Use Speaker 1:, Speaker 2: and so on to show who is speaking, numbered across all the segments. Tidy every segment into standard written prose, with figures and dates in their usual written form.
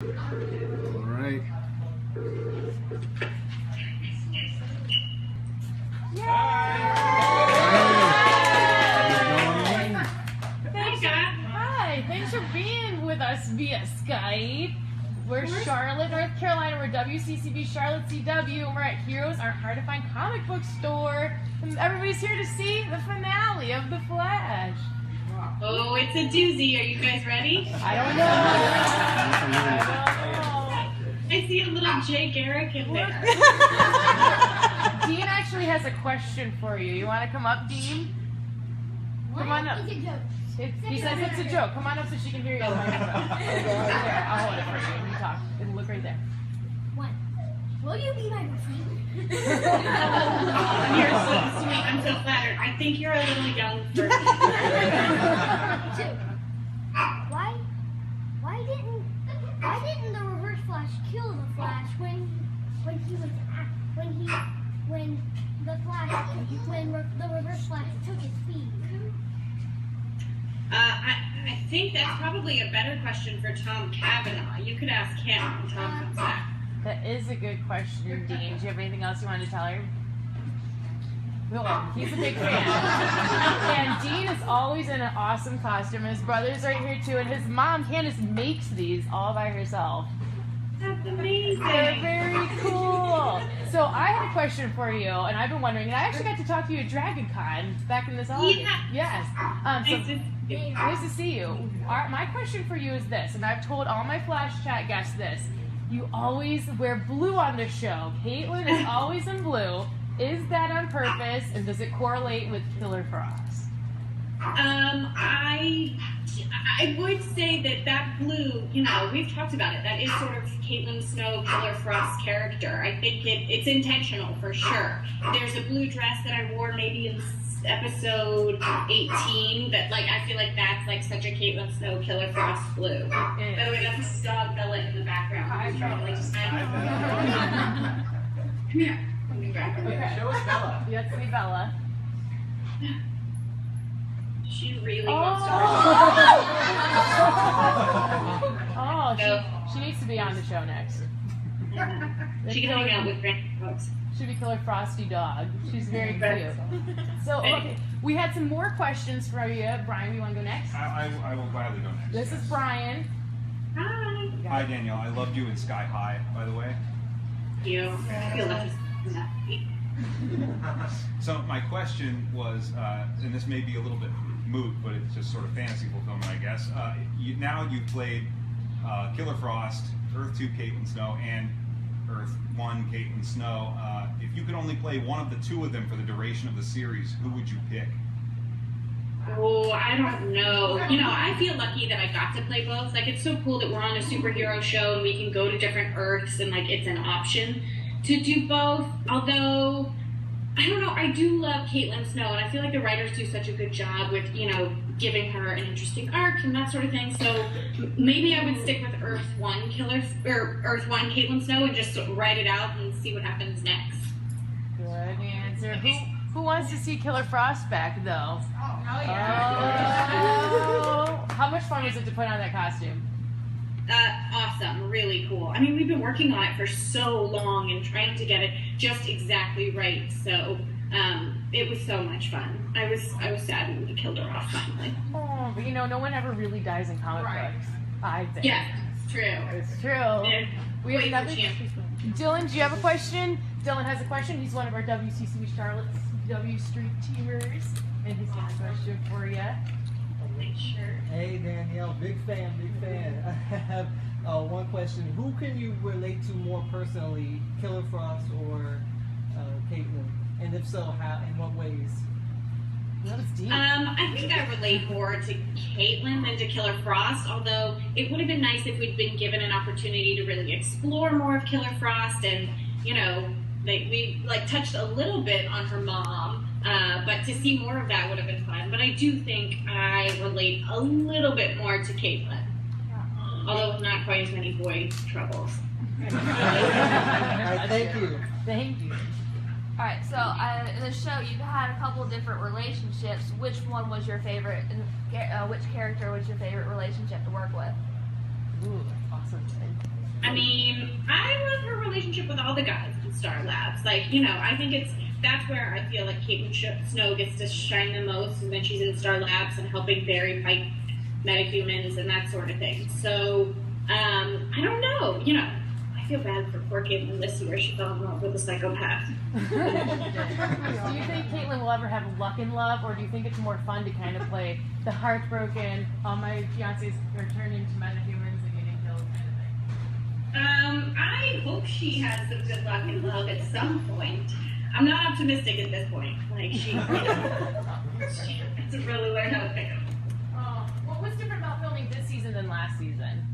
Speaker 1: All right.
Speaker 2: Hi, thanks for being with us via Skype. We're Charlotte, North Carolina. We're WCCB Charlotte CW, and we're at Heroes Aren't Hard to Find comic book store. And everybody's here to see the finale of The Flash.
Speaker 3: Oh, it's a doozy. Are you guys ready?
Speaker 2: I don't know.
Speaker 3: I see a little Jay Garrick in there.
Speaker 2: Dean actually has a question for you. You want to come up, Dean? Come on up.
Speaker 4: It's a joke.
Speaker 2: He says it's a joke. Come on up so she can hear you. There, I'll hold it for you. You talk. And look right there.
Speaker 4: One. Will you be my boyfriend?
Speaker 3: You're so sweet. I'm so flattered. I think you're a little young for me.
Speaker 4: Two. Why didn't the Reverse Flash kill the Flash when the Reverse Flash took his speed?
Speaker 3: I think that's probably a better question for Tom Cavanaugh. You could ask him when Tom comes back.
Speaker 2: That is a good question, Dean. Do you have anything else you wanted to tell her? Well, he's a big fan. And Dean is always in an awesome costume. His brother's right here too, and his mom, Candace, makes these all by herself.
Speaker 3: That's amazing.
Speaker 2: They're very cool. So I had a question for you, and I've been wondering, and I actually got to talk to you at Dragon Con back in this August.
Speaker 3: Yeah.
Speaker 2: Yes. Nice to see you. My question for you is this, and I've told all my Flash Chat guests this. You always wear blue on the show. Caitlin is always in blue. Is that on purpose, and does it correlate with Killer Frost?
Speaker 3: I would say that blue, we've talked about it. That is sort of Caitlin Snow, Killer Frost character. I think it's intentional for sure. There's a blue dress that I wore maybe in episode 18 that I feel like that's such a Caitlin Snow, Killer Frost blue. By the way, that's my dog Bella in the background. Come here. Let me grab her.
Speaker 2: Okay.
Speaker 5: Show us Bella.
Speaker 2: Let's see Bella.
Speaker 3: She really wants to.
Speaker 2: Oh, she needs to be on the show next.
Speaker 3: She can hang out with grandfolks.
Speaker 2: Should be Killer Frosty Dog. She's very cute. So, okay, we had some more questions for you. Brian, you want to go next?
Speaker 1: I will gladly go next.
Speaker 2: This is Brian.
Speaker 3: Hi.
Speaker 1: Hi, Danielle. I loved you in Sky High, by the way.
Speaker 3: Thank you. I feel lucky.
Speaker 1: So my question was, and this may be a little bit moot, but it's just sort of fantasy fulfillment, I guess. You've played Killer Frost, Earth 2 Caitlin Snow, and Earth 1 Caitlin Snow. If you could only play one of the two of them for the duration of the series, who would you pick?
Speaker 3: Oh, I don't know. I feel lucky that I got to play both. It's so cool that we're on a superhero show and we can go to different Earths and it's an option to do both. Although, I don't know, I do love Caitlin Snow, and I feel like the writers do such a good job with, giving her an interesting arc and that sort of thing. So maybe I would stick with Earth 1 Caitlin Snow and just write it out and see what happens next.
Speaker 2: Good answer. Who wants to see Killer Frost back, though?
Speaker 3: Oh,
Speaker 2: yeah. Oh. How much fun was it to put on that costume?
Speaker 3: Awesome, really cool. I mean, we've been working on it for so long and trying to get it just exactly right. So it was so much fun. I was sad when we killed her off finally.
Speaker 2: Oh, but no one ever really dies in comic books. I think.
Speaker 3: Yeah, it's true.
Speaker 2: It's true.
Speaker 3: Yeah.
Speaker 2: We have another. Dylan, do you have a question? Dylan has a question. He's one of our WCCB Charlotte's W Street teamers, and he's got a question for you.
Speaker 5: Hey Danielle, big fan. I have one question. Who can you relate to more personally, Killer Frost or Caitlin? And if so, how? In what ways?
Speaker 2: That was deep.
Speaker 3: I think I relate more to Caitlin than to Killer Frost, although it would have been nice if we'd been given an opportunity to really explore more of Killer Frost and, we touched a little bit on her mom. But to see more of that would have been fun. But I do think I relate a little bit more to Caitlin, although with not quite as many boy troubles.
Speaker 5: All right, thank you.
Speaker 2: Thank you.
Speaker 6: All right, so in the show, you've had a couple different relationships. Which one was your favorite, and which character was your favorite relationship to work with?
Speaker 2: Ooh, that's awesome.
Speaker 3: I mean, I love her relationship with all the guys in Star Labs. Like, I think that's where I feel like Caitlin Snow gets to shine the most, and then she's in Star Labs and helping Barry fight metahumans and that sort of thing. So, I don't know. I feel bad for poor Caitlin this year. She fell in love with a psychopath.
Speaker 2: Do you think Caitlin will ever have luck in love, or do you think it's more fun to kind of play the heartbroken, all my fiancés are turning to metahumans and getting killed kind of thing?
Speaker 3: I hope she has some good luck in love at some point. I'm not optimistic at this point. Like, she has to really learn how to pick up.
Speaker 2: Well, what's different about filming this season than last season?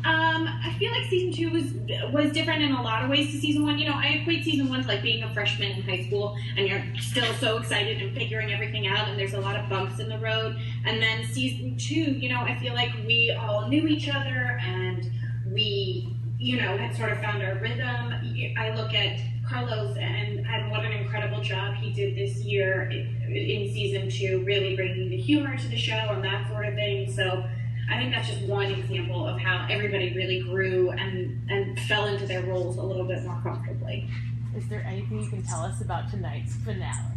Speaker 3: I feel like season 2 was different in a lot of ways to season 1. I equate season 1 to like being a freshman in high school, and you're still so excited and figuring everything out, and there's a lot of bumps in the road. And then season 2, I feel like we all knew each other, and we, had sort of found our rhythm. I look at Carlos and what an incredible job he did this year in season 2, really bringing the humor to the show and that sort of thing. So I think that's just one example of how everybody really grew and fell into their roles a little bit more comfortably.
Speaker 2: Is there anything you can tell us about tonight's finale?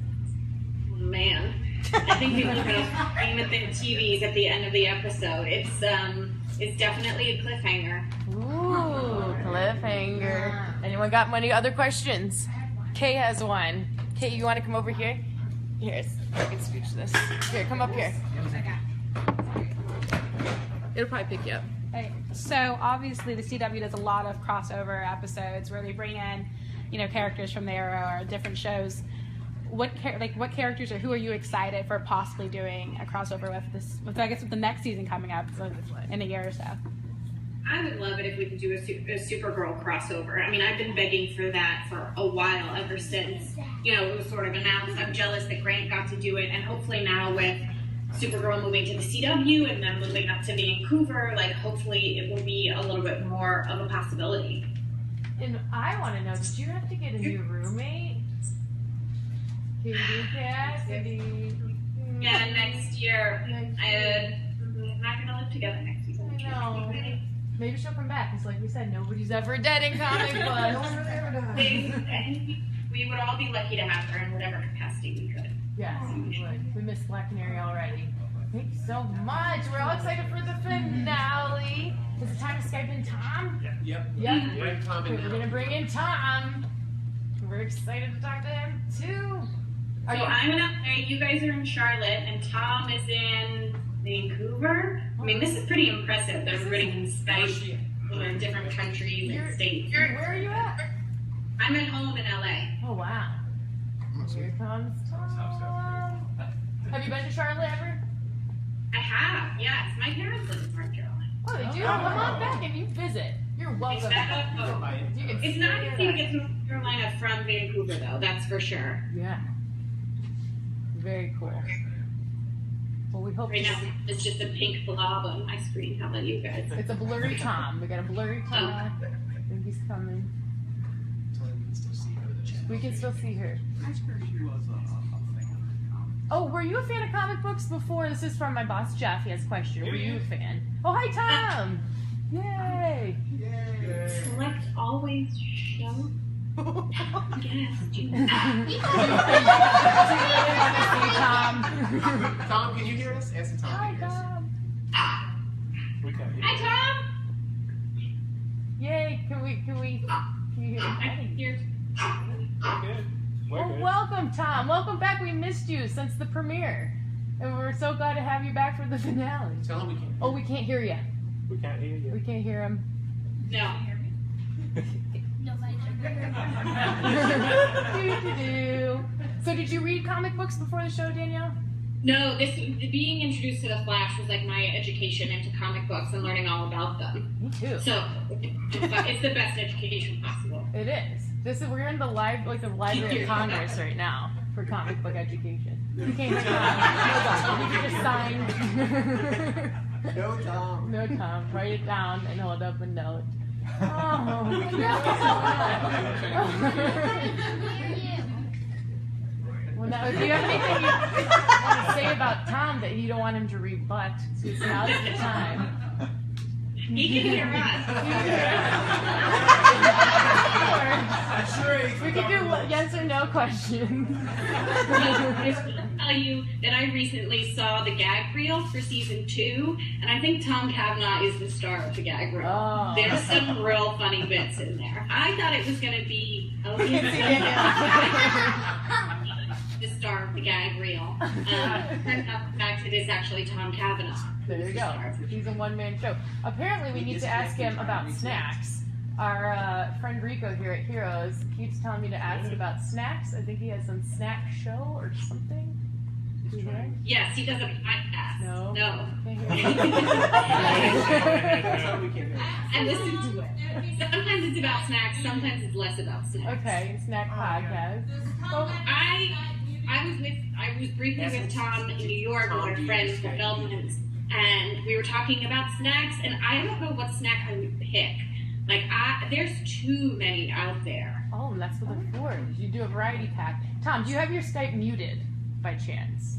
Speaker 3: Man, I think people are going to scream at their TVs at the end of the episode. It's definitely a cliffhanger.
Speaker 2: Ooh, cliffhanger. Anyone got any other questions? Kay has one. Kay, you want to come over here? Here, I can scooch this. Here, come up here. It'll probably pick you up.
Speaker 7: Okay. So obviously the CW does a lot of crossover episodes where they bring in, characters from the Arrow or different shows. What characters or who are you excited for possibly doing a crossover with the next season coming up in a year or so?
Speaker 3: I would love it if we could do a Supergirl crossover. I mean, I've been begging for that for a while, ever since, it was sort of announced. I'm jealous that Grant got to do it, and hopefully now with Supergirl moving to the CW and then moving up to Vancouver, hopefully it will be a little bit more of a possibility.
Speaker 2: And I want to know, did you have to get a new roommate? Katie Cassidy.
Speaker 3: Yeah, next year. I'm not going to live together next season.
Speaker 2: I know. Maybe she'll come back, because like we said, nobody's ever dead in comic books.
Speaker 3: We would all be lucky to have her in whatever capacity we could.
Speaker 2: Yes, we would. We miss Black Canary already. Thank you so much. We're all excited for the finale. Is it time to Skype in Tom?
Speaker 8: Yep.
Speaker 2: Bring Tom in. We're going to bring in Tom. We're excited to talk to him, too.
Speaker 3: So I'm in LA, you guys are in Charlotte, and Tom is in Vancouver. I mean, this is pretty impressive that everybody can Skype in different countries and states.
Speaker 2: Where are you at?
Speaker 3: I'm at home in LA.
Speaker 2: Oh, wow. Here comes Tom. Have you been to Charlotte ever?
Speaker 3: I have, yes. My parents live in North Carolina.
Speaker 2: Oh, they do? Come on back and you visit. You're welcome.
Speaker 3: It's not easy to get to North Carolina from Vancouver, though, that's for sure.
Speaker 2: Yeah. Very cool. Well, we hope
Speaker 3: right now it's just a pink blob on my screen. How about you guys?
Speaker 2: It's a blurry Tom. We got a blurry Tom. I think he's coming. We can still see her. Oh, were you a fan of comic books before? This is from my boss Jeff. He has a question. Were you a fan? Oh, hi Tom! Yay!
Speaker 3: Select always show. Yes.
Speaker 2: Tom.
Speaker 8: Tom, can you hear us? Ask Tom.
Speaker 2: Hi Tom.
Speaker 3: Hi Tom.
Speaker 2: Yay! Can you hear me?
Speaker 3: I can hear.
Speaker 2: Well, welcome, Tom. Welcome back. We missed you since the premiere, and we're so glad to have you back for the finale.
Speaker 8: Tell him we can't.
Speaker 2: Oh, we can't hear you.
Speaker 9: We can't hear you.
Speaker 2: We can't hear him.
Speaker 3: No.
Speaker 2: So, did you read comic books before the show, Danielle?
Speaker 3: No, being introduced to the Flash was like my education into comic books and learning all about them.
Speaker 2: Me too.
Speaker 3: So it's the best education possible.
Speaker 2: It is. We're in the Library of Congress right now for comic book education. You can't hear Tom. You can just sign.
Speaker 8: No, Tom.
Speaker 2: No, Tom. Write it down and hold up a note. Oh. Well, now, do you have anything you want to say about Tom that you don't want him to rebut? Since now's the time.
Speaker 3: He can hear us.
Speaker 2: yes or no questions.
Speaker 3: I just want to tell you that I recently saw the gag reel for season 2, and I think Tom Cavanaugh is the star of the gag reel.
Speaker 2: Oh.
Speaker 3: There's some real funny bits in there. I thought it was going to be the star of the gag reel. Turns out the fact it is actually Tom Cavanaugh.
Speaker 2: There you go. He's a one-man show. Apparently, we need to ask him about snacks. Our friend Rico here at Heroes keeps telling me to ask about snacks. I think he has some snack show or something. Is he there?
Speaker 3: Yes, he does a podcast.
Speaker 2: No.
Speaker 3: No.
Speaker 2: Can't hear me.
Speaker 8: That's how we can hear.
Speaker 3: I listen to it. Sometimes it's about snacks, sometimes it's less about snacks.
Speaker 2: Okay, snack podcast. Well,
Speaker 3: I was briefly with Tom in New York with our friends, the Feldmans, and we were talking about snacks, and I don't know what snack I would pick. Like, there's too many out there.
Speaker 2: oh, and that's what they're for. You do a variety pack. Tom, do you have your Skype muted by chance?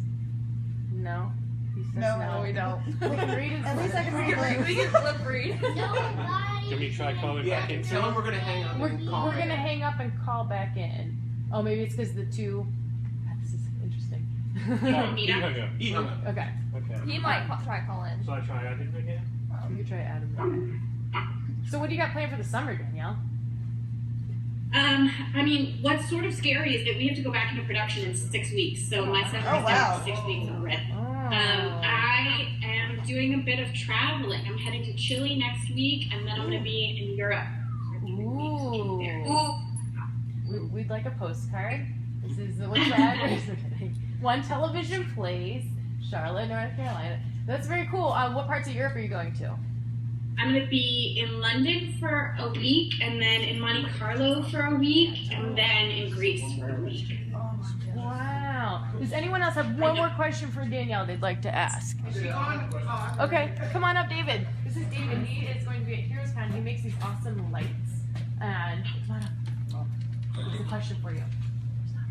Speaker 2: No. He says no.
Speaker 7: we don't.
Speaker 2: We can read his
Speaker 7: At least I can read. We can flip read.
Speaker 4: Nobody.
Speaker 9: Can we try calling
Speaker 8: Yeah,
Speaker 9: back in?
Speaker 8: tell him we're gonna hang up
Speaker 2: We're
Speaker 8: and call
Speaker 2: gonna
Speaker 8: back.
Speaker 2: hang up and call back in. Oh, maybe it's because the two. This is interesting.
Speaker 9: Oh, he hung up.
Speaker 8: He hung up.
Speaker 2: Okay,
Speaker 9: Okay.
Speaker 6: He might try calling.
Speaker 9: So I try Adam again?
Speaker 2: you can try Adam. So, what do you got planned for the summer, Danielle?
Speaker 3: I mean, what's sort of scary is that we have to go back into production in 6 weeks, so my summer is down to 6 weeks already.
Speaker 2: Oh.
Speaker 3: I am doing a bit of traveling. I'm heading to Chile next week, and then I'm going to be in Europe.
Speaker 2: Ooh. We'd like a postcard. This is the which address? One Television Place, Charlotte, North Carolina. That's very cool. What parts of Europe are you going to?
Speaker 3: I'm going to be in London for a week, and then in Monte Carlo for a week, and then in Greece for a week.
Speaker 2: Wow. Does anyone else have one more question for Danielle they'd like to ask? Okay, come on up, David. This is David. He is going to be at HeroesCon. He makes these awesome lights. And come on up. What's a question for you?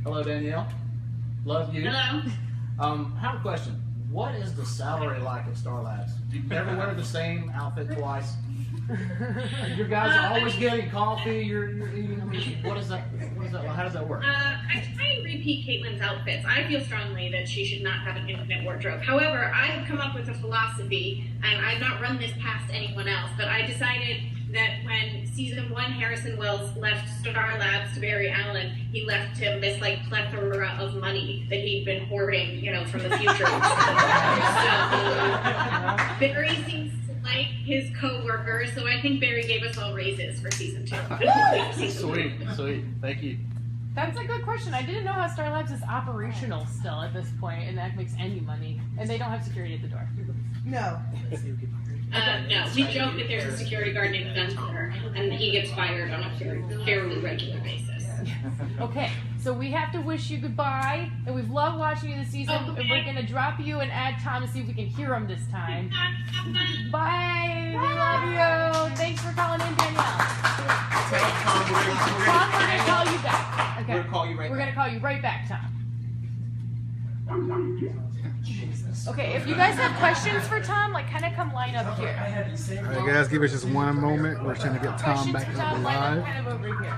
Speaker 10: Hello, Danielle. Love you.
Speaker 3: Hello?
Speaker 10: I have a question. What is the salary like at Star Labs? Do you never wear the same outfit twice? Your guys are always getting coffee. You're eating. What is that? What is that? How does that work?
Speaker 3: I try and repeat Caitlin's outfits. I feel strongly that she should not have an infinite wardrobe. However, I have come up with a philosophy, and I've not run this past anyone else, but I decided that when season 1 Harrison Wells left Star Labs to Barry Allen, he left him this like plethora of money that he'd been hoarding, from the future. So Barry seems to like his co-workers, so I think Barry gave us all raises for season 2.
Speaker 10: Sweet. Thank you.
Speaker 2: That's a good question. I didn't know how Star Labs is operational still at this point, and that makes any money. And they don't have security at the door.
Speaker 11: No.
Speaker 3: No, we joke that there's a security guard named Gunther, and he gets fired on a fairly regular basis.
Speaker 2: Okay, so we have to wish you goodbye, and we've loved watching you this season, and we're going to drop you and add Tom to see if we can hear him this time. Bye! We love you! Thanks for calling in, Danielle.
Speaker 8: Tom, we're
Speaker 2: Tom, we're going to call you back. Okay.
Speaker 8: We're gonna call you right
Speaker 2: We're going
Speaker 8: back.
Speaker 2: to call you right back, Tom. Okay, if you guys have questions for Tom, kind of come line up here.
Speaker 12: All right, guys, give us just one moment. We're trying to get Tom
Speaker 2: Questions
Speaker 12: back
Speaker 2: for
Speaker 12: up
Speaker 2: Tom, line up
Speaker 12: live.
Speaker 2: kind of over here.